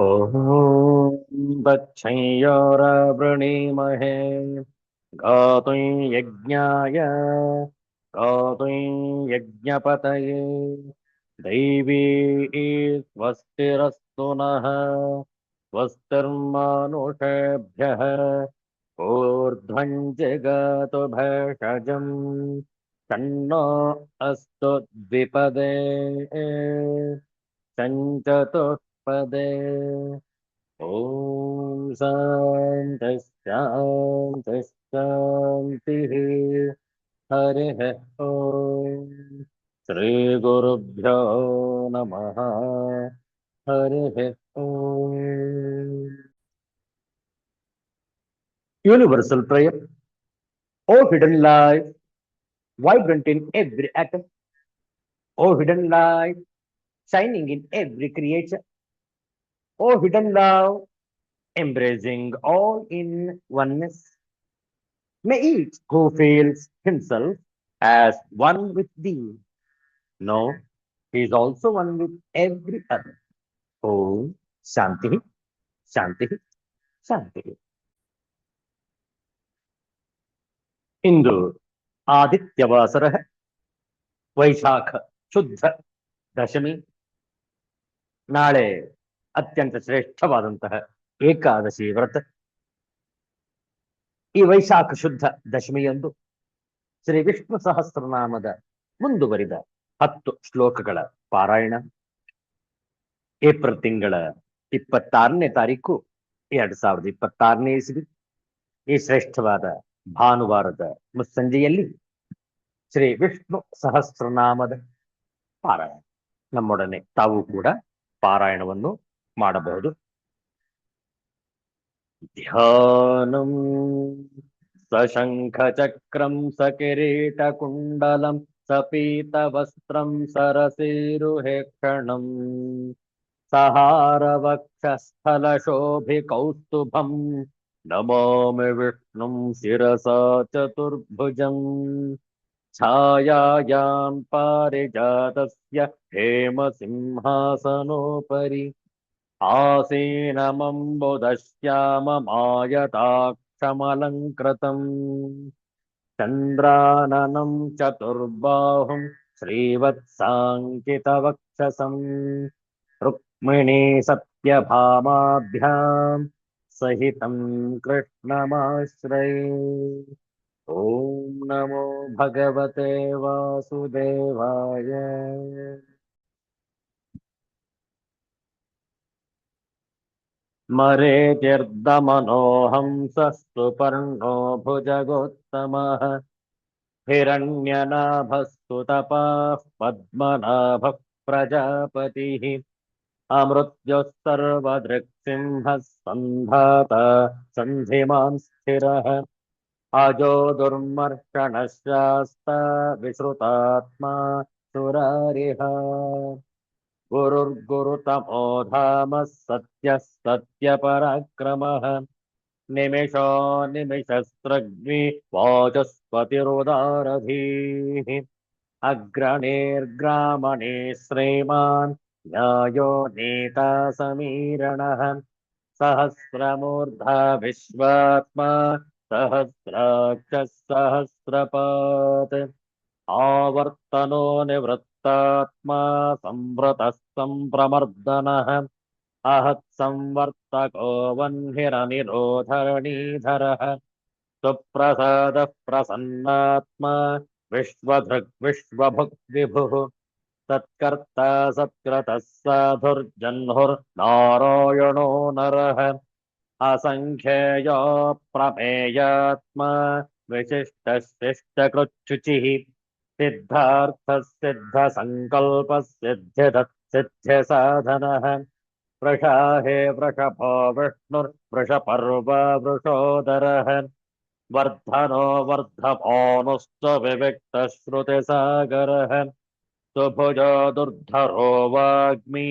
ॐ तच्छंयोरवृणीमहे गातुं यज्ञाय गातुं यज्ञपतये दैवी स्वस्तिरस्तु नः स्वस्तिर्मानुषेभ्यः ऊर्ध्वं जगातु भेषजम् तन्नो अस्तु द्विपदे चतुष्पदे ॐ शान्तिः शान्तिः शान्तिः हरिः ॐ श्रीगुरुभ्यो नमः हरिः ॐ Universal prayer. O hidden light, vibrant in every atom. O hidden light, shining in every creature. O hidden love, embracing all in oneness. May each who feels himself as one with thee know he is also one with every other. Om Shanti, Shanti, Shanti. ಇಂದು ಆದಿತ್ಯವಾಸರ ವೈಶಾಖ ಶುದ್ಧ ದಶಮಿ. ನಾಳೆ ಅತ್ಯಂತ ಶ್ರೇಷ್ಠವಾದಂತಹ ಏಕಾದಶಿ ವ್ರತ. ಈ ವೈಶಾಖ ಶುದ್ಧ ದಶಮಿಯಂದು ಶ್ರೀ ವಿಷ್ಣು ಸಹಸ್ರನಾಮದ ಮುಂದುವರಿದ 10 ಶ್ಲೋಕಗಳ ಪಾರಾಯಣ. April ತಿಂಗಳ 26ನೇ ತಾರೀಕು 2026ನೇ ಇಸವಿ ಈ ಶ್ರೇಷ್ಠವಾದ ಭಾನುವಾರದ ಮುಸ್ಸಂಜೆಯಲ್ಲಿ ಶ್ರೀ ವಿಷ್ಣು ಸಹಸ್ರನಾಮದ ಪಾರಾಯಣ. ನಮ್ಮೊಡನೆ ತಾವು ಕೂಡ ಪಾರಾಯಣವನ್ನು ಮಾಡಬಹುದು. ಧ್ಯಾನಂ ಸಶಂಖಚಕ್ರಂ ಸಕಿರೀಟಕುಂಡಲಂ ಸಪೀತವಸ್ತ್ರಂ ಸರಸೀರುಹೇಕ್ಷಣಂ ಸಹಾರವಕ್ಷಸ್ಥಲಶೋಭಿಕೌಸ್ತುಭಂ ನಮಾಮಿ ವಿಷ್ಣುಂ ಶಿರಸಾ ಚತುರ್ಭುಜಂ ಛಾಯಾಯಾಂ ಪಾರಿಜಾತಸ್ಯ ಹೇಮಸಿಂಹಾಸನೋಪರಿ आसीनमम्बुदश्याममायताक्षमलङ्कृतम् चन्द्राननं चतुर्बाहुं श्रीवत्साङ्कितवक्षसम् रुक्मिणी सत्यभामाभ्यां सहितं कृष्णमाश्रये. ॐ नमो भगवते वासुदेवाय. मरेतिर्दमनोऽहंसस्तु पर्णो भुजगोत्तमः हिरण्यनाभस्तु तपाः पद्मनाभः प्रजापतिः अमृत्युः सर्वदृक्सिंहः सन्धाता सन्धिमान् स्थिरः अजो दुर्मर्षणः शास्ता विश्रुतात्मा सुरारिः गुरुर्गुरुतमो धामः सत्यः सत्यपराक्रमः निमिषो निमिषस्त्रग्नि वाचस्पतिरुदारधीः अग्रणीर्ग्रामणे श्रीमान् न्यायो नेता समीरणः सहस्रमूर्धा विश्वात्मा सहस्राक्षः सहस्रपात् आवर्तनो निवृत्तात्मा संवृतः संप्रमर्दनः आहत्संवर्तको वह्निरनिरोधरणीधरः सुप्रसादः प्रसन्नात्मा विश्वधृग् विश्वभुक् विभुः सत्कर्ता सत्कृतः साधुर्जह्नुर्नारायणो नरः असङ्ख्येयो प्रमेयात्मा विशिष्टः शिष्टकृच्छुचिः सिद्धार्थः सिद्धसङ्कल्पः सिद्ध्यसाधनः वृषाहे वृषभो विष्णुर्वृषपर्वा वृषोदरः वर्धनो वर्धमानुश्च विविक्तश्रुतिसागरः सुभुजो दुर्धरो वाग्मी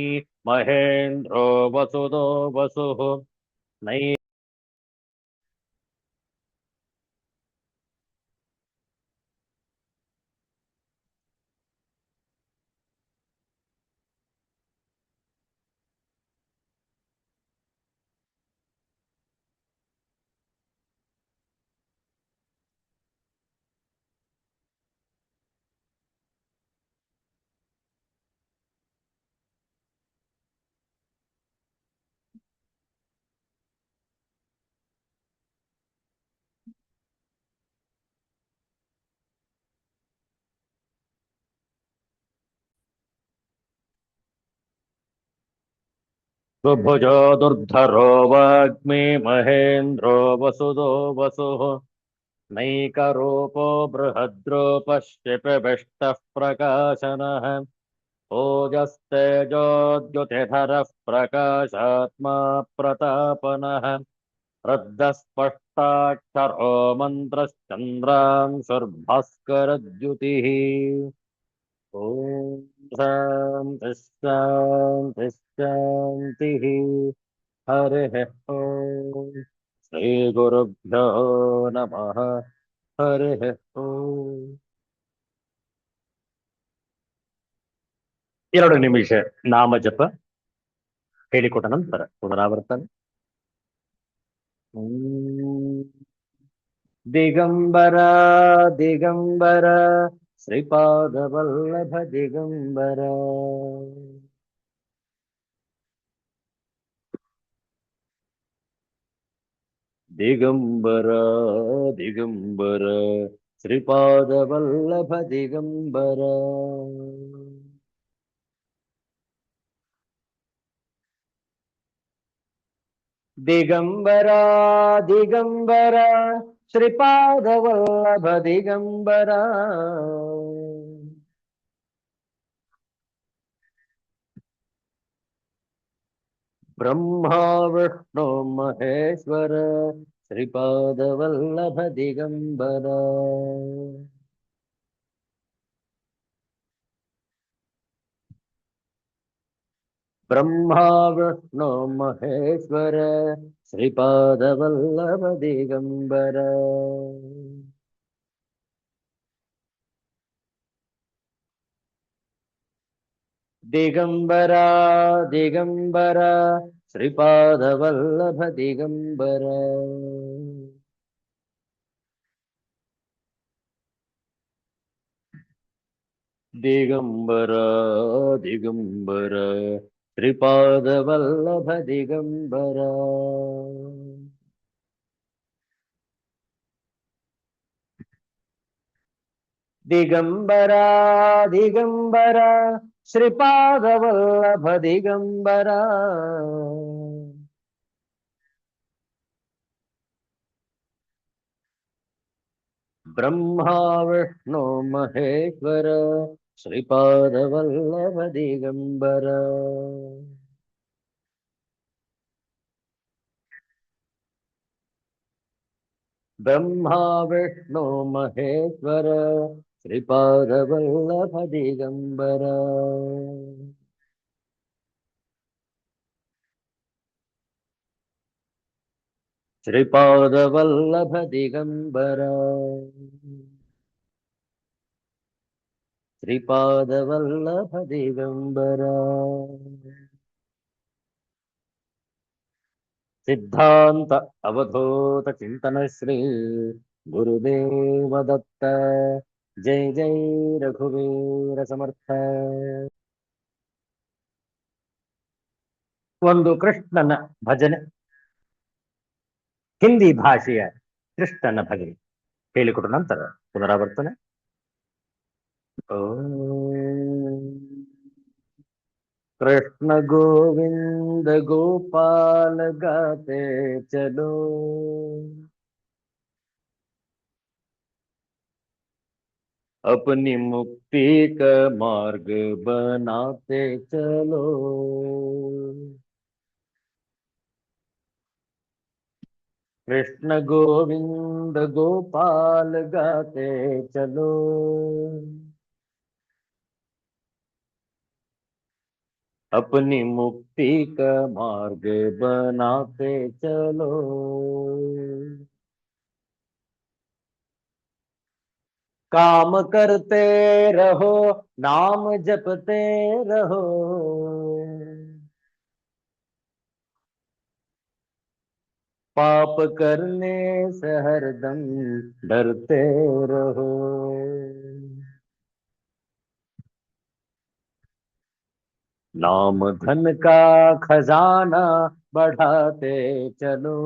महेन्द्रो वसुदो वसुः नै स्वभुजो दुर्धरो वाग्मी महेन्द्रो वसुदो वसुः नैकरूपो बृहद्रूपः शिपिविष्टः प्रकाशनः ओजस्तेजोद्युतिधरः प्रकाशात्मा प्रतापनः रद्दस्पष्टाक्षरो मन्त्रश्चन्द्रांशुर्भास्करद्युतिः ॐ शान्तिः शान्तिः शान्तिः हरिः ॐ श्रीगुरुभ्यो नमः हरिः ॐ 2 ನಿಮಿಷ ನಾಮ ಜಪ ಹೇಳಿಕೊಟ್ಟ ನಂತರ ಪುನರಾವರ್ತನೆ. ದಿಗಂಬರ ದಿಗಂಬರ ಶ್ರೀಪಾದವಲ್ಲಭ ದಿಗಂಬರ ದಿಗಂಬರ ದಿಗಂಬರ ಶ್ರೀಪಾದವಲ್ಲಭ ದಿಗಂಬರ ದಿಗಂಬರ ದಿಗಂಬರ ಶ್ರೀಪಾದವಲ್ಲಭ ದಿಗಂಬರ ಬ್ರಹ್ಮ ವಿಷ್ಣು ಮಹೇಶ್ವರ ಶ್ರೀಪಾದವಲ್ಲಭ ದಿಗಂಬರ ಬ್ರಹ್ಮ ವಿಷ್ಣು ಮಹೇಶ್ವರ ಶ್ರೀಪಾದವಲ್ಲಭ ದಿಗಂಬರ ದಿಗಂಬರ ದಿಗಂಬರ ಶ್ರೀಪಾದವಲ್ಲಭ ದಿಗಂಬರ ದಿಗಂಬರ ದಿಗಂಬರ ಶ್ರೀಪಾದವಲ್ಲಭ ದಿಗಂಬರ ದಿಗಂಬರ ದಿಗಂಬರ ಶ್ರೀಪಾದವಲ್ಲಭ ದಿಗಂಬರ ಬ್ರಹ್ಮ ವಿಷ್ಣು ಮಹೇಶ್ವರ ಶ್ರೀಪಾದವಲ್ಲಭ ದಿಗಂಬರ ಬ್ರಹ್ಮ ವಿಷ್ಣು ಮಹೇಶ್ವರ ಶ್ರೀಪಾದವಲ್ಲಭ ದಿಗಂಬರ ಶ್ರೀಪಾದವಲ್ಲಭ ದಿಗಂಬರ ಶ್ರೀಪಾದವಲ್ಲಭ ದಿಗಂಬರ ಸಿದ್ಧಾಂತ ಅವಧೂತ ಚಿಂತನ ಶ್ರೀ ಗುರುದೇವ ದತ್ತ ಜೈ ಜೈ ರಘುವೀರ ಸಮರ್ಥ. ಒಂದು ಕೃಷ್ಣನ ಭಜನೆ, ಹಿಂದಿ ಭಾಷೆಯ ಕೃಷ್ಣನ ಭಜನೆ ಹೇಳಿಕೊಟ್ಟ ನಂತರ ಪುನರಾವರ್ತನೆ. कृष्ण गोविंद गोपाल गाते चलो, अपनी मुक्ति का मार्ग बनाते चलो। कृष्ण गोविंद गोपाल गाते चलो, अपनी मुक्ति का मार्ग बनाते चलो। काम करते रहो, नाम जपते रहो, पाप करने से हरदम डरते रहो। नाम धन का खजाना बढ़ाते चलो,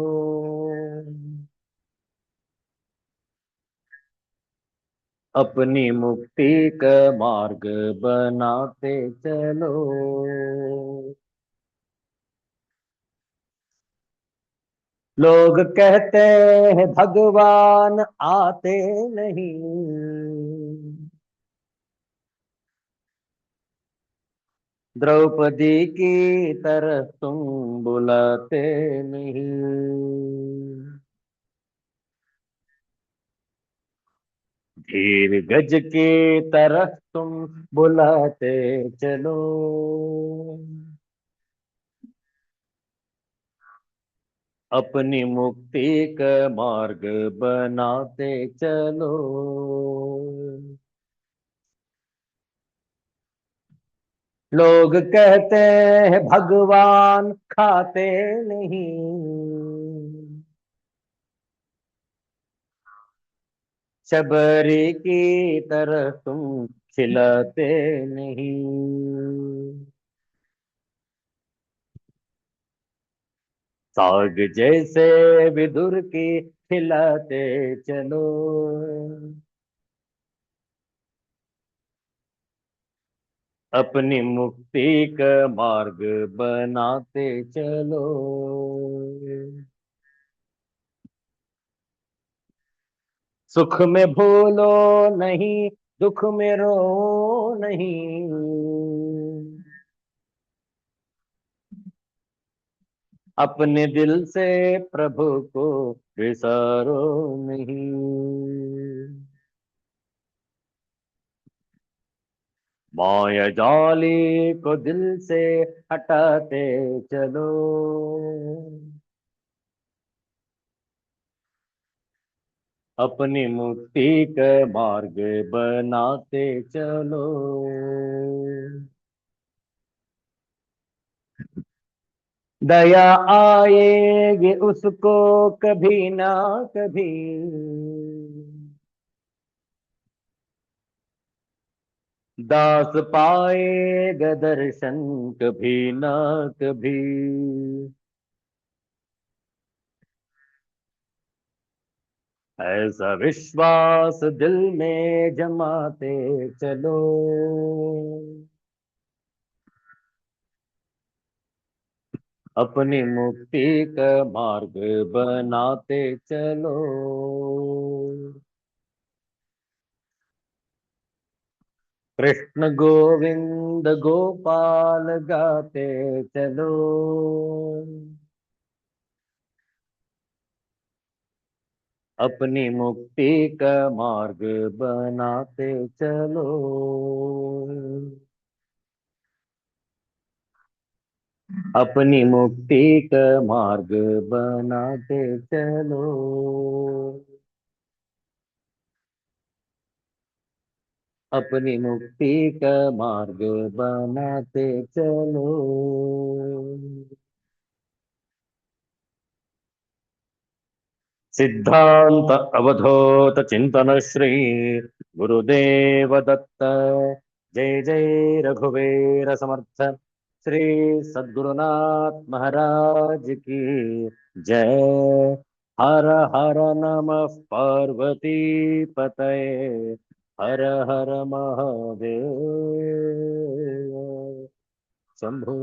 अपनी मुक्ति का मार्ग बनाते चलो। लोग कहते हैं भगवान आते नहीं, द्रौपदी की तरह तुम बुलाते नहीं। धीर गज की तरह तुम बुलाते चलो, अपनी मुक्ति का मार्ग बनाते चलो। लोग कहते हैं भगवान खाते नहीं, शबरी की तरह तुम खिलाते नहीं। साग जैसे विदुर की खिलाते चलो, अपनी मुक्ति का मार्ग बनाते चलो। सुख में भूलो नहीं, दुख में रो नहीं, अपने दिल से प्रभु को विसारो नहीं। माया जाली को दिल से हटाते चलो, अपनी मुक्ति का मार्ग बनाते चलो। दया आएगी उसको कभी ना कभी, दास पाएगा दर्शन कभी ना कभी। ऐसा विश्वास दिल में जमाते चलो, अपनी मुक्ति का मार्ग बनाते चलो। कृष्ण गोविंद गोपाल गाते चलो, अपनी मुक्ति का मार्ग बनाते चलो। अपनी मुक्ति का मार्ग बनाते चलो, अपनी मुक्ति का मार्ग बनाते चलो। सिद्धांत अवधूत चिंतन श्री गुरुदेव दत्त। जय जय रघुवीर समर्थ श्री सद्गुरुनाथ महाराज की जय। हर हर नमः पार्वती पतये, हर हर महादेव शंभु।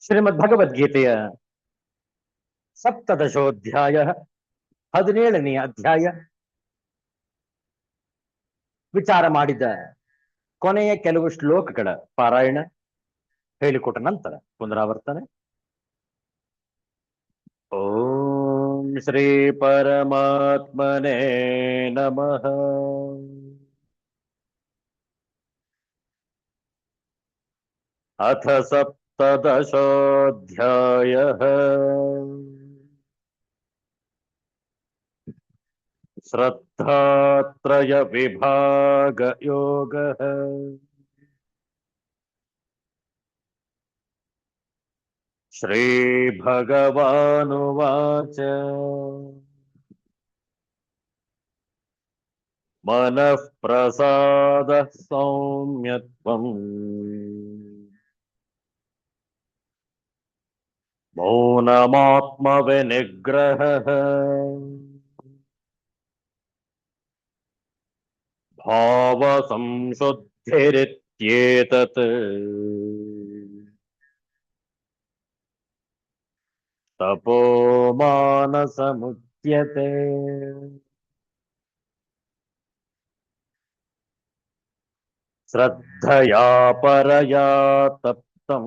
ಶ್ರೀಮದ್ಭಗವದ್ಗೀತೆಯ ಸಪ್ತದಶೋಧ್ಯಾಯ 17ನೇ ಅಧ್ಯಾಯ ವಿಚಾರ ಮಾಡಿದ ಕೊನೆಯ ಕೆಲವು ಶ್ಲೋಕಗಳ ಪಾರಾಯಣ ಹೇಳಿಕೊಟ್ಟ ನಂತರ ಪುನರಾವರ್ತನೆ. ಓಂ ಶ್ರೀ ಪರಮಾತ್ಮನೇ ನಮಃ. ಅಥ ಸಪ್ತದಶೋಧ್ಯಾಯಃ श्रद्धात्रय विभाग योगः. श्री भगवानुवाच मनः प्रसादः सौम्यत्वम् मौनमात्मविनिग्रहः भावसंशुद्धिरित्येतत् ತಪೋ ಮಾನಸಮುಚ್ಯತೆ ಶ್ರದ್ಧಯಾ ಪರಯಾ ತಪ್ತಂ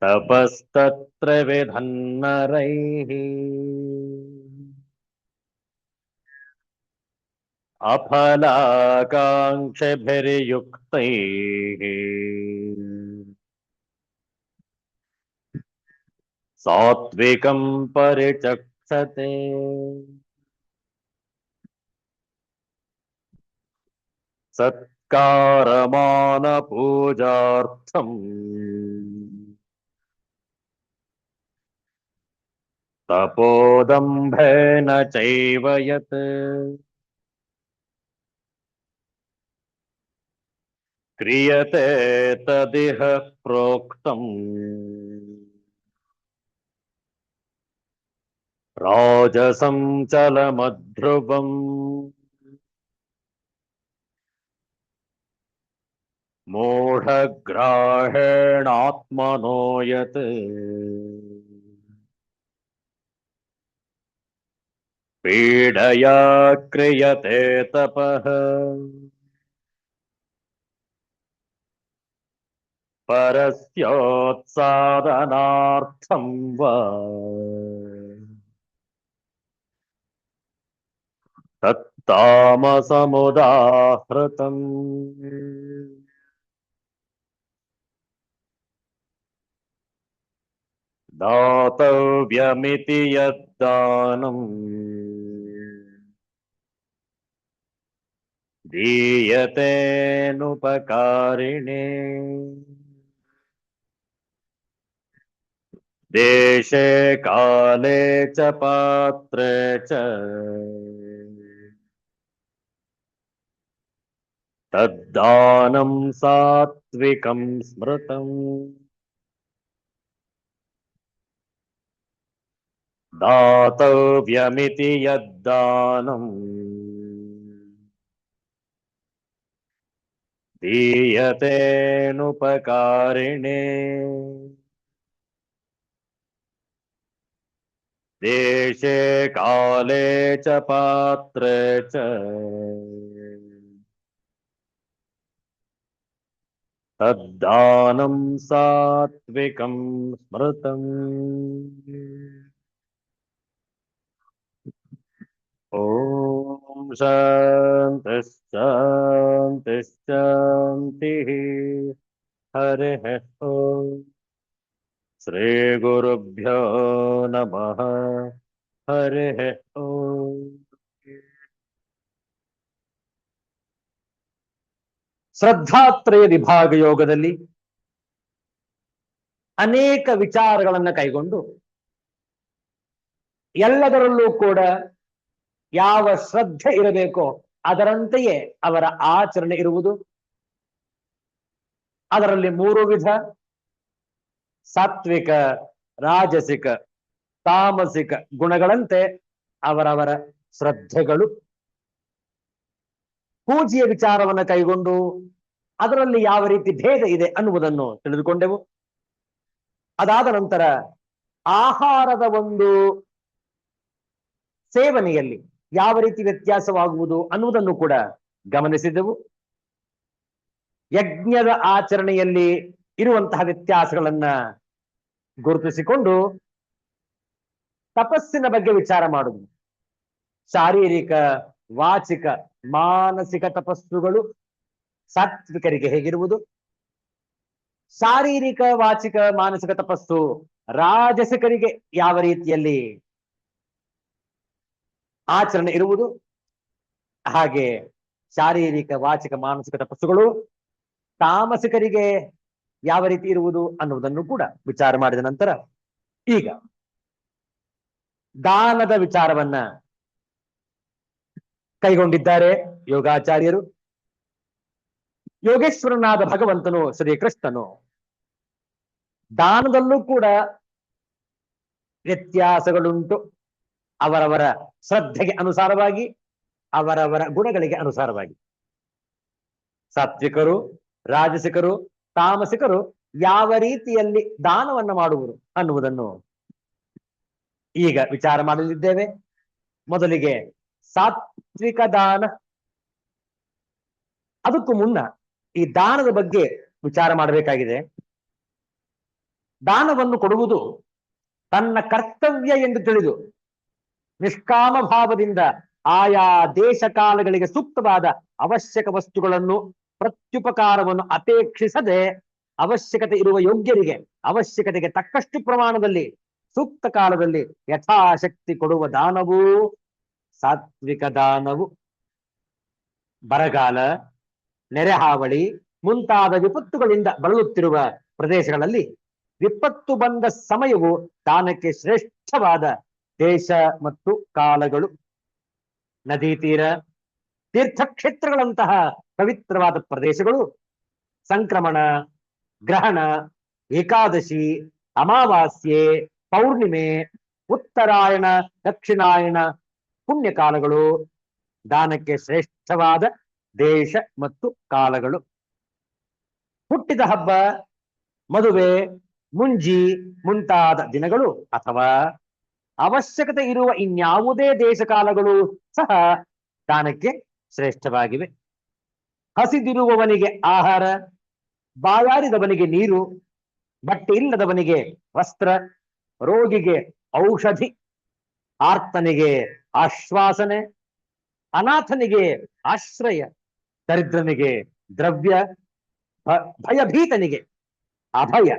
ತಪಸ್ತತ್ರ ವಿಧನ್ನರೈಃ ಅಫಲಾಕಾಂಕ್ಷಿಭಿರ್ಯುಕ್ತೈಃ ಸಾತ್ವಿಕಂ ಪರಿಚಕ್ಷತೆ ಸತ್ಕಾರಮಾನ ಪೂಜಾರ್ಥಂ ತಪೋದಂಭೇನ ಚೈವ ಯತ್ ಕ್ರಿಯತೆ ತದಿಹ ಪ್ರೋಕ್ತಂ ರಾಜಸಂ ಚಲಮಧ್ರುವಂ ಮೂಢಗ್ರಾಹೇಣಾತ್ಮನೋ ಯತ್ ಪೀಡಯಾ ಕ್ರಿಯತೆ ತಪಃ ಪರಸ್ಯೋತ್ಸಾದನಾರ್ಥಂ ವಾ ತತ್ತಾಮಸಮುದಾಹೃತಂ ದಾತವ್ಯಮಿತಿ ಯದ್ದಾನಂ ದೀಯತೇನುಪಕಾರಿಣೇ ದೇಶೇ ಕಾಲೇ ಚ ಪಾತ್ರೇ ಚ ತದ್ದಾನಂ ಸಾತ್ವಿಕಂ ಸ್ಮೃತಂ ದಾತವ್ಯಮಿತಿ ಯದ್ದಾನಂ ದೀಯತೇನುಪಕಾರಿಣೇ ದೇಶೇ ಕಾಲೇ ಚ ಪಾತ್ರೇ ಚ ತದ್ದಾನಂ ಸಾತ್ವಿಕಂ ಸ್ಮೃತಂ ಓಂ ಶಾಂತಿ ಶಾಂತಿ ಶಾಂತಿ ಹರಿಃ ಓಂ ಶ್ರೀ ಗುರುಭ್ಯೋ ನಮಃ ಹರಿಃ ಓಂ ಶ್ರದ್ಧಾತ್ರಯ ವಿಭಾಗ ಯೋಗದಲ್ಲಿ ಅನೇಕ ವಿಚಾರಗಳನ್ನು ಕೈಗೊಂಡು ಎಲ್ಲದರಲ್ಲೂ ಕೂಡ ಯಾವ ಶ್ರದ್ಧೆ ಇರಬೇಕೋ ಅದರಂತೆಯೇ ಅವರ ಆಚರಣೆ ಇರುವುದು. ಅದರಲ್ಲಿ 3 ವಿಧ: ಸಾತ್ವಿಕ, ರಾಜಸಿಕ, ತಾಮಸಿಕ ಗುಣಗಳಂತೆ ಅವರವರ ಶ್ರದ್ಧೆಗಳು. ಪೂಜೆಯ ವಿಚಾರವನ್ನು ಕೈಗೊಂಡು ಅದರಲ್ಲಿ ಯಾವ ರೀತಿ ಭೇದ ಇದೆ ಅನ್ನುವುದನ್ನು ತಿಳಿದುಕೊಂಡೆವು. ಅದಾದ ನಂತರ ಆಹಾರದ ಒಂದು ಸೇವನೆಯಲ್ಲಿ ಯಾವ ರೀತಿ ವ್ಯತ್ಯಾಸವಾಗುವುದು ಅನ್ನುವುದನ್ನು ಕೂಡ ಗಮನಿಸಿದೆವು. ಯಜ್ಞದ ಆಚರಣೆಯಲ್ಲಿ ಇರುವಂತಹ ವ್ಯತ್ಯಾಸಗಳನ್ನ ಗುರುತಿಸಿಕೊಂಡು ತಪಸ್ಸಿನ ಬಗ್ಗೆ ವಿಚಾರ ಮಾಡುವುದು. ಶಾರೀರಿಕ, ವಾಚಿಕ, ಮಾನಸಿಕ ತಪಸ್ಸುಗಳು ಸಾತ್ವಿಕರಿಗೆ ಹೇಗಿರುವುದು, ಶಾರೀರಿಕ, ವಾಚಿಕ, ಮಾನಸಿಕ ತಪಸ್ಸು ರಾಜಸಿಕರಿಗೆ ಯಾವ ರೀತಿಯಲ್ಲಿ ಆಚರಣೆ ಇರುವುದು, ಹಾಗೆ ಶಾರೀರಿಕ, ವಾಚಿಕ, ಮಾನಸಿಕ ತಪಸ್ಸುಗಳು ತಾಮಸಿಕರಿಗೆ ಯಾವ ರೀತಿ ಇರುವುದು ಅನ್ನುವುದನ್ನು ಕೂಡ ವಿಚಾರ ಮಾಡಿದ ನಂತರ ಈಗ ದಾನದ ವಿಚಾರವನ್ನ ಕೈಗೊಂಡಿದ್ದಾರೆ ಯೋಗಾಚಾರ್ಯರು. ಯೋಗೇಶ್ವರನಾದ ಭಗವಂತನು ಶ್ರೀಕೃಷ್ಣನು ದಾನದಲ್ಲೂ ಕೂಡ ವ್ಯತ್ಯಾಸಗಳುಂಟು. ಅವರವರ ಶ್ರದ್ಧೆಗೆ ಅನುಸಾರವಾಗಿ, ಅವರವರ ಗುಣಗಳಿಗೆ ಅನುಸಾರವಾಗಿ. ಸಾತ್ವಿಕರು, ರಾಜಸಿಕರು, ತಾಮಸಿಕರು ಯಾವ ರೀತಿಯಲ್ಲಿ ದಾನವನ್ನು ಮಾಡುವರು ಅನ್ನುವುದನ್ನು ಈಗ ವಿಚಾರ ಮಾಡಲಿದ್ದೇವೆ. ಮೊದಲಿಗೆ ಸಾತ್ವಿಕ ದಾನ. ಅದಕ್ಕೂ ಮುನ್ನ ಈ ದಾನದ ಬಗ್ಗೆ ವಿಚಾರ ಮಾಡಬೇಕಾಗಿದೆ. ದಾನವನ್ನು ಕೊಡುವುದು ತನ್ನ ಕರ್ತವ್ಯ ಎಂದು ತಿಳಿದು ನಿಷ್ಕಾಮ ಭಾವದಿಂದ ಆಯಾ ದೇಶ ಕಾಲಗಳಿಗೆ ಸೂಕ್ತವಾದ ಅವಶ್ಯಕ ವಸ್ತುಗಳನ್ನು ಪ್ರತ್ಯುಪಕಾರವನ್ನು ಅಪೇಕ್ಷಿಸದೆ ಅವಶ್ಯಕತೆ ಇರುವ ಯೋಗ್ಯರಿಗೆ ಅವಶ್ಯಕತೆಗೆ ತಕ್ಕಷ್ಟು ಪ್ರಮಾಣದಲ್ಲಿ ಸೂಕ್ತ ಕಾಲದಲ್ಲಿ ಯಥಾಶಕ್ತಿ ಕೊಡುವ ದಾನವು ಸಾತ್ವಿಕ ದಾನವು. ಬರಗಾಲ, ನೆರೆಹಾವಳಿ ಮುಂತಾದ ವಿಪತ್ತುಗಳಿಂದ ಬಳಲುತ್ತಿರುವ ಪ್ರದೇಶಗಳಲ್ಲಿ ವಿಪತ್ತು ಬಂದ ಸಮಯವು ದಾನಕ್ಕೆ ಶ್ರೇಷ್ಠವಾದ ದೇಶ ಮತ್ತು ಕಾಲಗಳು. ನದಿ ತೀರ, ತೀರ್ಥಕ್ಷೇತ್ರಗಳಂತಹ ಪವಿತ್ರವಾದ ಪ್ರದೇಶಗಳು ಸಂಕ್ರಮಣ, ಗ್ರಹಣ, ಏಕಾದಶಿ, ಅಮಾವಾಸ್ಯೆ, ಪೌರ್ಣಿಮೆ, ಉತ್ತರಾಯಣ, ದಕ್ಷಿಣಾಯಣ ಪುಣ್ಯಕಾಲಗಳು ದಾನಕ್ಕೆ ಶ್ರೇಷ್ಠವಾದ ದೇಶ ಮತ್ತು ಕಾಲಗಳು. ಹುಟ್ಟಿದ ಹಬ್ಬ, ಮದುವೆ, ಮುಂಜಿ ಮುಂತಾದ ದಿನಗಳು ಅಥವಾ ಅವಶ್ಯಕತೆ ಇರುವ ಇನ್ಯಾವುದೇ ದೇಶ ಕಾಲಗಳು ಸಹ ದಾನಕ್ಕೆ ಶ್ರೇಷ್ಠವಾಗಿವೆ. ಹಸಿದಿರುವವನಿಗೆ ಆಹಾರ, ಬಾಯಾರಿದವನಿಗೆ ನೀರು, ಬಟ್ಟೆ ಇಲ್ಲದವನಿಗೆ ವಸ್ತ್ರ, ರೋಗಿಗೆ ಔಷಧಿ, ಆರ್ತನಿಗೆ ಆಶ್ವಾಸನೆ, ಅನಾಥನಿಗೆ ಆಶ್ರಯ, ದರಿದ್ರನಿಗೆ ದ್ರವ್ಯ, ಭಯಭೀತನಿಗೆ ಅಭಯ.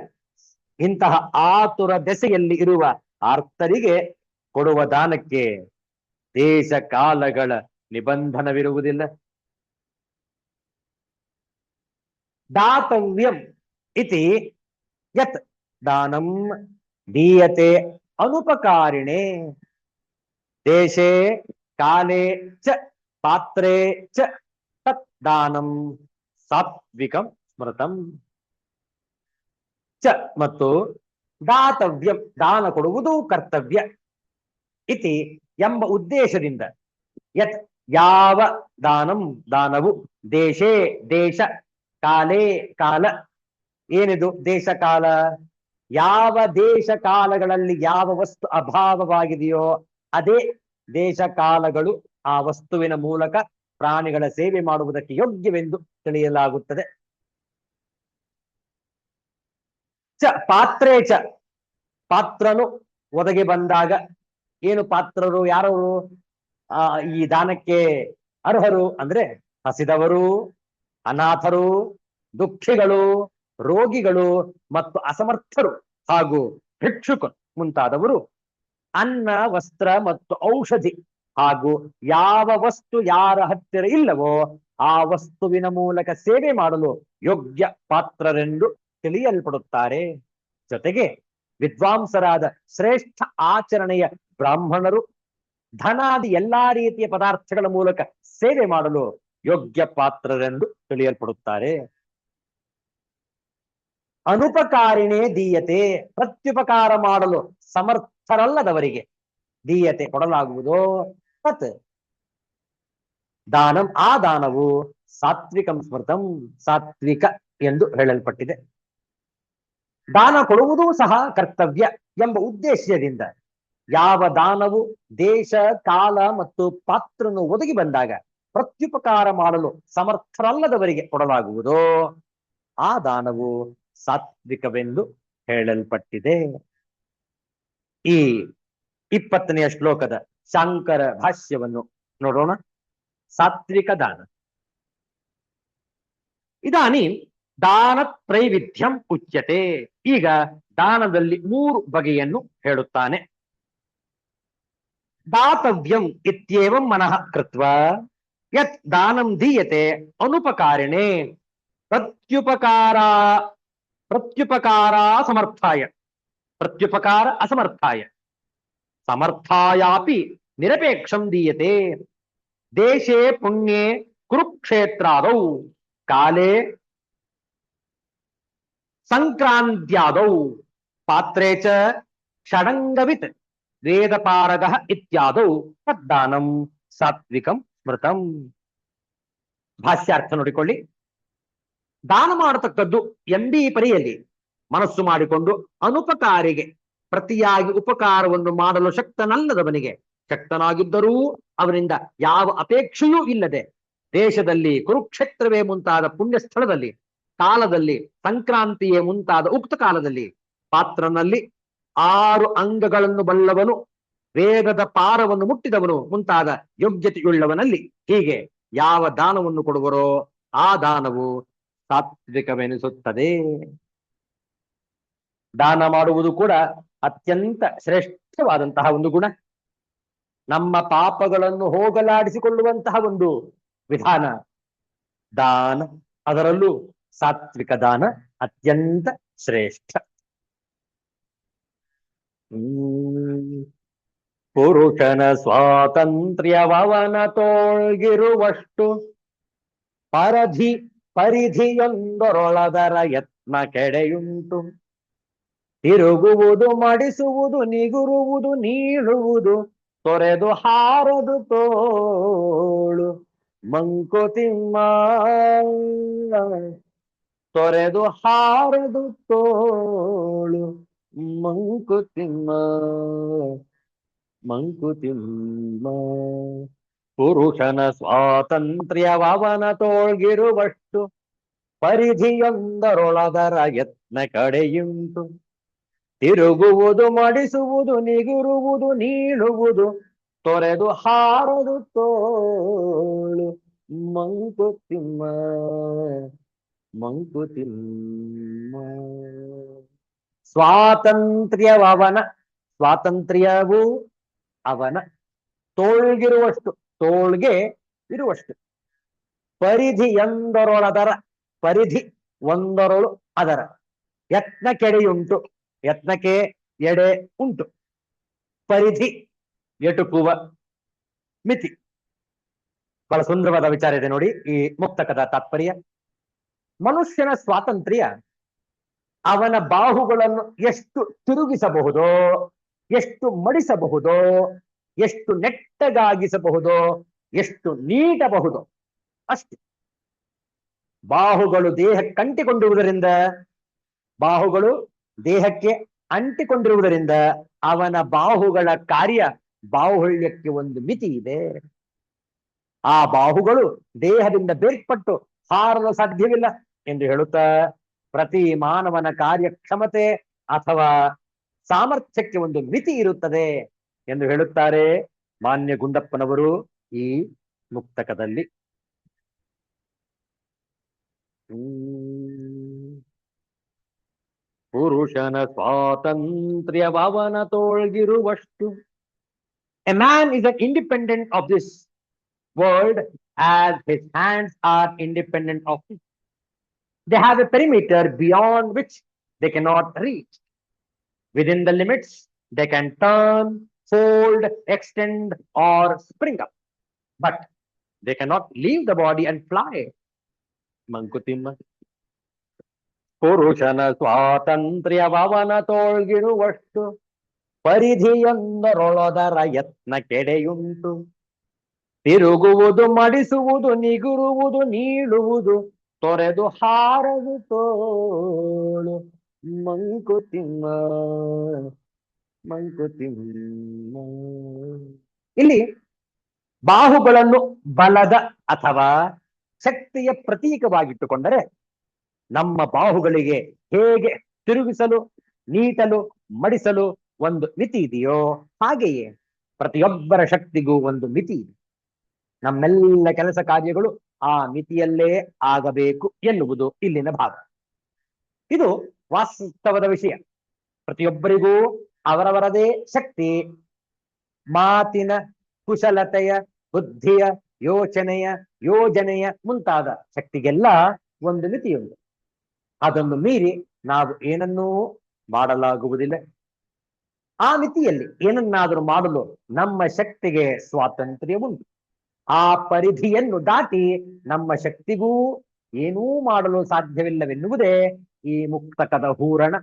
ಇಂತಹ ಆತುರ ದೆಸೆಯಲ್ಲಿ ಇರುವ ಆರ್ತರಿಗೆ ಕೊಡುವ ದಾನಕ್ಕೆ ದೇಶ ಕಾಲಗಳ ನಿಬಂಧನವಿರುವುದಿಲ್ಲ. दातव्यम इति यत् दानम दीयते अनुपकारिणे देशे काले च पात्रे च तत् दानम सात्विकं स्मृतम. च ಮತ್ತು दातव्यಂ ದಾನ ಕೊಡುವುದು ಕರ್ತವ್ಯ ಇತಿ ಎಂಬ ಉದ್ದೇಶದಿಂದ ಯತ್ ಯಾವ ದಾನಂ ದಾನವು ದೇಶೇ ದೇಶ ಕಾಲೇ ಕಾಲ. ಏನಿದು ದೇಶ ಕಾಲ? ಯಾವ ದೇಶ ಕಾಲಗಳಲ್ಲಿ ಯಾವ ವಸ್ತು ಅಭಾವವಾಗಿದೆಯೋ ಅದೇ ದೇಶ ಕಾಲಗಳು ಆ ವಸ್ತುವಿನ ಮೂಲಕ ಪ್ರಾಣಿಗಳ ಸೇವೆ ಮಾಡುವುದಕ್ಕೆ ಯೋಗ್ಯವೆಂದು ತಿಳಿಯಲಾಗುತ್ತದೆ. ಚ ಪಾತ್ರೇ ಚ ಪಾತ್ರನು ಒದಗಿ ಬಂದಾಗ, ಏನು ಪಾತ್ರರು ಯಾರವರು ಈ ದಾನಕ್ಕೆ ಅರ್ಹರು ಅಂದ್ರೆ ಹಸಿದವರು, ಅನಾಥರು, ದುಃಖಿಗಳು, ರೋಗಿಗಳು ಮತ್ತು ಅಸಮರ್ಥರು ಹಾಗೂ ಭಿಕ್ಷುಕರು ಮುಂತಾದವರು ಅನ್ನ, ವಸ್ತ್ರ ಮತ್ತು ಔಷಧಿ ಹಾಗೂ ಯಾವ ವಸ್ತು ಯಾರ ಹತ್ತಿರ ಇಲ್ಲವೋ ಆ ವಸ್ತುವಿನ ಮೂಲಕ ಸೇವೆ ಮಾಡಲು ಯೋಗ್ಯ ಪಾತ್ರರೆಂದು ತಿಳಿಯಲ್ಪಡುತ್ತಾರೆ. ಜೊತೆಗೆ ವಿದ್ವಾಂಸರಾದ ಶ್ರೇಷ್ಠ ಆಚರಣೆಯ ಬ್ರಾಹ್ಮಣರು ಧನಾದಿ ಎಲ್ಲಾ ರೀತಿಯ ಪದಾರ್ಥಗಳ ಮೂಲಕ ಸೇವೆ ಮಾಡಲು ಯೋಗ್ಯ ಪಾತ್ರರೆಂದು ತಿಳಿಯಲ್ಪಡುತ್ತಾರೆ. ಅನುಪಕಾರಿಣೇ ದೀಯತೆ ಪ್ರತ್ಯುಪಕಾರ ಮಾಡಲು ಸಮರ್ಥರಲ್ಲದವರಿಗೆ ದೀಯತೆ ಕೊಡಲಾಗುವುದು. ತತ್ ದಾನಂ ಆ ದಾನವು ಸಾತ್ವಿಕಂ ಸ್ಮೃತಂ ಸಾತ್ವಿಕ ಎಂದು ಹೇಳಲ್ಪಟ್ಟಿದೆ. ದಾನ ಕೊಡುವುದೂ ಸಹ ಕರ್ತವ್ಯ ಎಂಬ ಉದ್ದೇಶದಿಂದ ಯಾವ ದಾನವು ದೇಶ ಕಾಲ ಮತ್ತು ಪಾತ್ರನು ಒದಗಿ ಬಂದಾಗ ಪ್ರತ್ಯುಪಕಾರ ಮಾಡಲು ಸಮರ್ಥರಲ್ಲದವರಿಗೆ ಕೊಡಲಾಗುವುದೋ ಆ ದಾನವು ಸಾತ್ವಿಕವೆಂದು ಹೇಳಲ್ಪಟ್ಟಿದೆ. ಈ 20ನೆಯ ಶ್ಲೋಕದ ಶಾಂಕರ ಭಾಷ್ಯವನ್ನು ನೋಡೋಣ. ಸಾತ್ವಿಕ ದಾನ. ಇದಾನಿ ದಾನ ತ್ರೈವಿಧ್ಯಂ ಉಚ್ಯತೆ. ಈಗ ದಾನದಲ್ಲಿ 3 ಬಗೆಯನ್ನು ಹೇಳುತ್ತಾನೆ. दातव्यम इत्येवं मनः कृत्वा यत् दानं दीयते अनुपकारिणे प्रत्युपकारा समर्थाय प्रत्युपकार असमर्थाय समर्थायापि निरपेक्षं दीयते. देशे पुण्ये कुरुक्षेत्रादौ काले संक्रांत्यादौ पात्रे च षडंगवित् ವೇದಪಾರಗಃ ಇತ್ಯಾದೌ ತದ್ದಾನಂ ಸಾತ್ವಿಕಂ ಸ್ಮೃತಂ. ಭಾಷ್ಯಾರ್ಥ ನೋಡಿಕೊಳ್ಳಿ. ದಾನ ಮಾಡತಕ್ಕದ್ದು ಎಂಬೀ ಪರಿಯಲ್ಲಿ ಮನಸ್ಸು ಮಾಡಿಕೊಂಡು ಅನುಪಕಾರಿಗೆ ಪ್ರತಿಯಾಗಿ ಉಪಕಾರವನ್ನು ಮಾಡಲು ಶಕ್ತನಲ್ಲದವನಿಗೆ, ಶಕ್ತನಾಗಿದ್ದರೂ ಅವನಿಂದ ಯಾವ ಅಪೇಕ್ಷೆಯೂ ಇಲ್ಲದೆ ದೇಶದಲ್ಲಿ ಕುರುಕ್ಷೇತ್ರವೇ ಮುಂತಾದ ಪುಣ್ಯ ಸ್ಥಳದಲ್ಲಿ, ಕಾಲದಲ್ಲಿ ಸಂಕ್ರಾಂತಿಯೇ ಮುಂತಾದ ಉಕ್ತ ಕಾಲದಲ್ಲಿ ಪಾತ್ರನಲ್ಲಿ 6 ಅಂಗಗಳನ್ನು ಬಲ್ಲವನು, ವೇದದ ಪಾರವನ್ನು ಮುಟ್ಟಿದವನು ಮುಂತಾದ ಯೋಗ್ಯತೆಯುಳ್ಳವನಲ್ಲಿ ಹೀಗೆ ಯಾವ ದಾನವನ್ನು ಕೊಡುವರೋ ಆ ದಾನವು ಸಾತ್ವಿಕವೆನಿಸುತ್ತದೆ. ದಾನ ಮಾಡುವುದು ಕೂಡ ಅತ್ಯಂತ ಶ್ರೇಷ್ಠವಾದಂತಹ ಒಂದು ಗುಣ, ನಮ್ಮ ಪಾಪಗಳನ್ನು ಹೋಗಲಾಡಿಸಿಕೊಳ್ಳುವಂತಹ ಒಂದು ವಿಧಾನ ದಾನ. ಅದರಲ್ಲೂ ಸಾತ್ವಿಕ ದಾನ ಅತ್ಯಂತ ಶ್ರೇಷ್ಠ. ಪುರುಷನ ಸ್ವಾತಂತ್ರ್ಯವನ ತೋಳ್ಗಿರುವಷ್ಟು ಪರಿಧಿಯೊಂದರೊಳದರ ಯತ್ನ ಕೆಡೆಯುಂಟು. ತಿರುಗುವುದು, ಮಡಿಸುವುದು, ನಿಗುರುವುದು, ನೀಳುವುದು, ತೊರೆದು ಹಾರದು ತೋಳು ಮಂಕುತಿಮ್ಮ. ತೊರೆದು ಹಾರದು ತೋಳು ಮಂಕುತಿಮ್ಮ. ಮಂಕುತಿಮ್ಮ. ಪುರುಷನ ಸ್ವಾತಂತ್ರ್ಯವನ ತೋಳ್ಗಿರುವಷ್ಟು ಪರಿಧಿಯೊಂದರೊಳದರ ಯತ್ನ ಕಡೆಯುಂಟು. ತಿರುಗುವುದು, ಮಡಿಸುವುದು, ನಿಗುರುವುದು, ನೀಳುವುದು, ತೊರೆದು ಹಾರದು ತೋಳು ಮಂಕುತಿಮ್ಮ. ಮಂಕುತಿಮ್ಮ. ಸ್ವಾತಂತ್ರ್ಯವನ, ಸ್ವಾತಂತ್ರ್ಯವೂ ಅವನ, ತೋಳ್ಗಿರುವಷ್ಟು, ತೋಳ್ಗೆ ಇರುವಷ್ಟು, ಪರಿಧಿಯೊಂದರೊಳದರ, ಪರಿಧಿ ಒಂದರೊಳು ಅದರ, ಯತ್ನ ಕೆಡೆಯುಂಟು, ಯತ್ನಕ್ಕೆ ಎಡೆ ಉಂಟು, ಪರಿಧಿ ಎಟುಕುವ ಮಿತಿ. ಬಹಳ ಸುಂದರವಾದ ವಿಚಾರ ಇದೆ ನೋಡಿ ಈ ಮುಕ್ತಕದ ತಾತ್ಪರ್ಯ. ಮನುಷ್ಯನ ಸ್ವಾತಂತ್ರ್ಯ ಅವನ ಬಾಹುಗಳನ್ನು ಎಷ್ಟು ತಿರುಗಿಸಬಹುದೋ, ಎಷ್ಟು ಮಡಿಸಬಹುದೋ, ಎಷ್ಟು ನೆಟ್ಟಗಾಗಿಸಬಹುದೋ, ಎಷ್ಟು ನೀಟಬಹುದೋ ಅಷ್ಟು. ಬಾಹುಗಳು ದೇಹಕ್ಕೆ ಅಂಟಿಕೊಂಡಿರುವುದರಿಂದ, ಬಾಹುಗಳು ದೇಹಕ್ಕೆ ಅಂಟಿಕೊಂಡಿರುವುದರಿಂದ ಅವನ ಬಾಹುಗಳ ಕಾರ್ಯ ಬಾಹುಳ್ಯಕ್ಕೆ ಒಂದು ಮಿತಿ ಇದೆ. ಆ ಬಾಹುಗಳು ದೇಹದಿಂದ ಬೇರ್ಪಟ್ಟು ಹಾರಲು ಸಾಧ್ಯವಿಲ್ಲ ಎಂದು ಹೇಳುತ್ತಾ ಪ್ರತಿ ಮಾನವನ ಕಾರ್ಯಕ್ಷಮತೆ ಅಥವಾ ಸಾಮರ್ಥ್ಯಕ್ಕೆ ಒಂದು ಮಿತಿ ಇರುತ್ತದೆ ಎಂದು ಹೇಳುತ್ತಾರೆ ಮಾನ್ಯ ಗುಂಡಪ್ಪನವರು ಈ ಮುಕ್ತಕದಲ್ಲಿ. ಪುರುಷನ ಸ್ವಾತಂತ್ರ್ಯವನ ತೋಳ್ಗಿರುವಷ್ಟು. A man is an independent of this world as his hands are independent of it. They have a perimeter beyond which they cannot reach. Within the limits, they can turn, fold, extend, or spring up. But they cannot leave the body and fly. Mankutimma. ಪುರುಷನ ಸ್ವಾತಂತ್ರ್ಯವನ ತೋಳ್ಗಿರುವಷ್ಟು ಪರಿಧಿಯೊಂದರೊಳದರ ಯತ್ನ ಕೆಡೆಯುಂಟು. ತಿರುಗುವುದು, ಮಡಿಸುವುದು, ನಿಗುರುವುದು, ನೀಳುವುದು, ತೊರೆದು ಹಾರದು ತೋಳು ಮಂಕುತಿಮ್ಮ. ಮಂಕುತಿಮ್ಮ. ಇಲ್ಲಿ ಬಾಹುಗಳನ್ನು ಬಲದ ಅಥವಾ ಶಕ್ತಿಯ ಪ್ರತೀಕವಾಗಿಟ್ಟುಕೊಂಡರೆ ನಮ್ಮ ಬಾಹುಗಳಿಗೆ ಹೇಗೆ ತಿರುಗಿಸಲು, ನೀಟಲು, ಮಡಿಸಲು ಒಂದು ಮಿತಿ ಇದೆಯೋ ಹಾಗೆಯೇ ಪ್ರತಿಯೊಬ್ಬರ ಶಕ್ತಿಗೂ ಒಂದು ಮಿತಿ ಇದೆ. ನಮ್ಮೆಲ್ಲ ಕೆಲಸ ಕಾರ್ಯಗಳು ಆ ಮಿತಿಯಲ್ಲೇ ಆಗಬೇಕು ಎನ್ನುವುದು ಇಲ್ಲಿನ ಭಾವ. ಇದು ವಾಸ್ತವದ ವಿಷಯ. ಪ್ರತಿಯೊಬ್ಬರಿಗೂ ಅವರವರದೇ ಶಕ್ತಿ, ಮಾತಿನ ಕುಶಲತೆಯ, ಬುದ್ಧಿಯ, ಯೋಜನೆಯ ಮುಂತಾದ ಶಕ್ತಿಗೆಲ್ಲ ಒಂದು ಮಿತಿಯುಂಟು. ಅದನ್ನು ಮೀರಿ ನಾವು ಏನನ್ನೂ ಮಾಡಲಾಗುವುದಿಲ್ಲ. ಆ ಮಿತಿಯಲ್ಲಿ ಏನನ್ನಾದರೂ ಮಾಡಲು ನಮ್ಮ ಶಕ್ತಿಗೆ ಸ್ವಾತಂತ್ರ್ಯ ಉಂಟು. ಆ ಪರಿಧಿಯನ್ನು ದಾಟಿ ನಮ್ಮ ಶಕ್ತಿಗೂ ಏನೂ ಮಾಡಲು ಸಾಧ್ಯವಿಲ್ಲವೆನ್ನುವುದೇ ಈ ಮುಕ್ತಕದ ಹೂರಣ.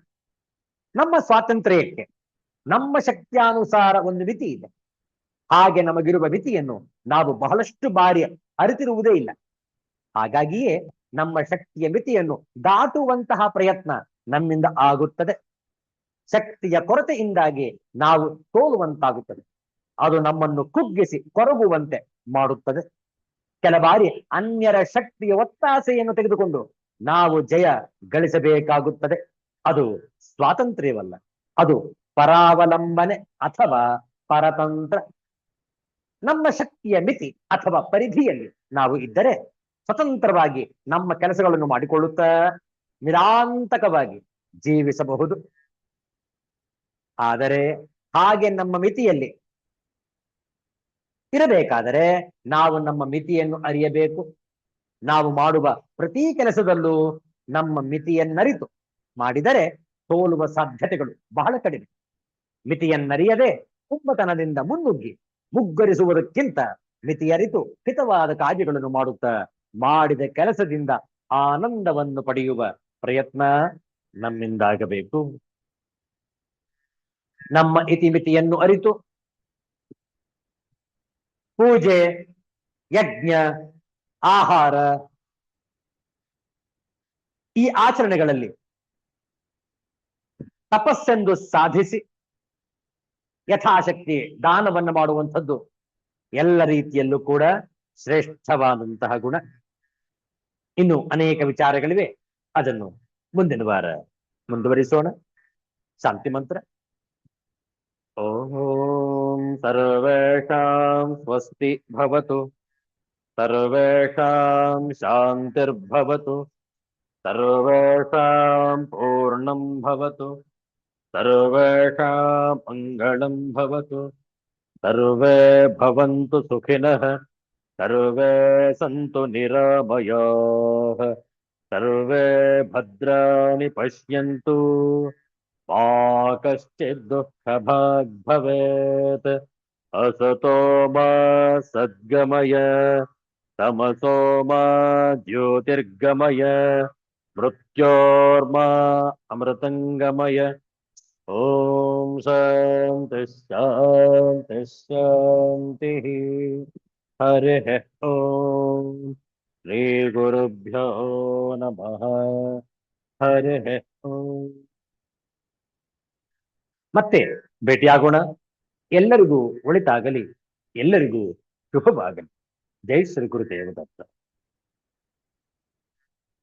ನಮ್ಮ ಸ್ವಾತಂತ್ರ್ಯಕ್ಕೆ ನಮ್ಮ ಶಕ್ತಿಯಾನುಸಾರ ಒಂದು ಮಿತಿ ಇದೆ. ಹಾಗೆ ನಮಗಿರುವ ಮಿತಿಯನ್ನು ನಾವು ಬಹಳಷ್ಟು ಬಾರಿ ಅರಿತಿರುವುದೇ ಇಲ್ಲ. ಹಾಗಾಗಿಯೇ ನಮ್ಮ ಶಕ್ತಿಯ ಮಿತಿಯನ್ನು ದಾಟುವಂತಹ ಪ್ರಯತ್ನ ನಮ್ಮಿಂದ ಆಗುತ್ತದೆ. ಶಕ್ತಿಯ ಕೊರತೆಯಿಂದಾಗಿ ನಾವು ಸೋಲುವಂತಾಗುತ್ತದೆ. ಅದು ನಮ್ಮನ್ನು ಕುಗ್ಗಿಸಿ ಕೊರಗುವಂತೆ ಮಾಡುತ್ತದೆ. ಕೆಲ ಬಾರಿ ಅನ್ಯರ ಶಕ್ತಿಯ ಒತ್ತಾಸೆಯನ್ನು ತೆಗೆದುಕೊಂಡು ನಾವು ಜಯ ಗಳಿಸಬೇಕಾಗುತ್ತದೆ. ಅದು ಸ್ವಾತಂತ್ರ್ಯವಲ್ಲ, ಅದು ಪರಾವಲಂಬನೆ ಅಥವಾ ಪರತಂತ್ರ. ನಮ್ಮ ಶಕ್ತಿಯ ಮಿತಿ ಅಥವಾ ಪರಿಧಿಯಲ್ಲಿ ನಾವು ಇದ್ದರೆ ಸ್ವತಂತ್ರವಾಗಿ ನಮ್ಮ ಕೆಲಸಗಳನ್ನು ಮಾಡಿಕೊಳ್ಳುತ್ತಾ ನಿರಾಂತಕವಾಗಿ ಜೀವಿಸಬಹುದು. ಆದರೆ ಹಾಗೆ ನಮ್ಮ ಮಿತಿಯಲ್ಲಿ ಇರಬೇಕಾದರೆ ನಾವು ನಮ್ಮ ಮಿತಿಯನ್ನು ಅರಿಯಬೇಕು. ನಾವು ಮಾಡುವ ಪ್ರತಿ ಕೆಲಸದಲ್ಲೂ ನಮ್ಮ ಮಿತಿಯನ್ನರಿತು ಮಾಡಿದರೆ ಸೋಲುವ ಸಾಧ್ಯತೆಗಳು ಬಹಳ ಕಡಿಮೆ. ಮಿತಿಯನ್ನರಿಯದೆ ಕುಂಭತನದಿಂದ ಮುನ್ನುಗ್ಗಿ ಮುಗ್ಗರಿಸುವುದಕ್ಕಿಂತ ಮಿತಿಯರಿತು ಹಿತವಾದ ಕಾರ್ಯಗಳನ್ನು ಮಾಡುತ್ತಾ ಮಾಡಿದ ಕೆಲಸದಿಂದ ಆನಂದವನ್ನು ಪಡೆಯುವ ಪ್ರಯತ್ನ ನಮ್ಮಿಂದಾಗಬೇಕು. ನಮ್ಮ ಇತಿಮಿತಿಯನ್ನು ಅರಿತು ಪೂಜೆ, ಯಜ್ಞ, ಆಹಾರ ಈ ಆಚರಣೆಗಳಲ್ಲಿ ತಪಸ್ಸೆಂದು ಸಾಧಿಸಿ ಯಥಾಶಕ್ತಿ ದಾನವನ್ನು ಮಾಡುವಂಥದ್ದು ಎಲ್ಲ ರೀತಿಯಲ್ಲೂ ಕೂಡ ಶ್ರೇಷ್ಠವಾದಂತಹ ಗುಣ. ಇನ್ನು ಅನೇಕ ವಿಚಾರಗಳಿವೆ, ಅದನ್ನು ಮುಂದಿನ ವಾರ ಮುಂದುವರಿಸೋಣ. ಶಾಂತಿ ಮಂತ್ರ. ಓಂ ಸರ್ವೇಷಾಂ ಸ್ವಸ್ತಿ ಭವತು, ಸರ್ವೇಷಾಂ ಶಾಂತಿರ್ಭವತು, ಸರ್ವೇಷಾಂ ಪೂರ್ಣಂ ಭವತು, ಸರ್ವೇಷಾಂ ಮಂಗಳಂ ಭವತು, ಸರ್ವೇ ಭವಂತು ಸುಖಿನಃ, ಸರ್ವೇ ಸಂತು ನಿರಾಮಯಾಃ, ಸರ್ವೇ ಭದ್ರಾಣಿ ಪಶ್ಯಂತು, ಮಾ ಕಶ್ಚಿತ್ ದುಃಖಭಾಗ್ ಭವೇತ್. ಅಸತೋ ಮಾ ಸದ್ಗಮಯ, ತಮಸೋ ಮಾ ಜ್ಯೋತಿರ್ಗಮಯ, ಮೃತ್ಯೋರ್ಮಾ ಅಮೃತಂಗಮಯ. ಓಂ ಶಾಂತಿ ಶಾಂತಿ ಶಾಂತಿ. ಹರಿಃ ಓಂ. ಶ್ರೀ ಗುರುಭ್ಯೋ ನಮಃ. ಹರಿಃ ಓಂ. ಮತ್ತೆ ಭೇಟಿಯಾಗೋಣ. ಎಲ್ಲರಿಗೂ ಒಳಿತಾಗಲಿ, ಎಲ್ಲರಿಗೂ ಶುಭವಾಗಲಿ. ಜೈ ಶ್ರೀ ಗುರುದೇವ ದತ್ತ.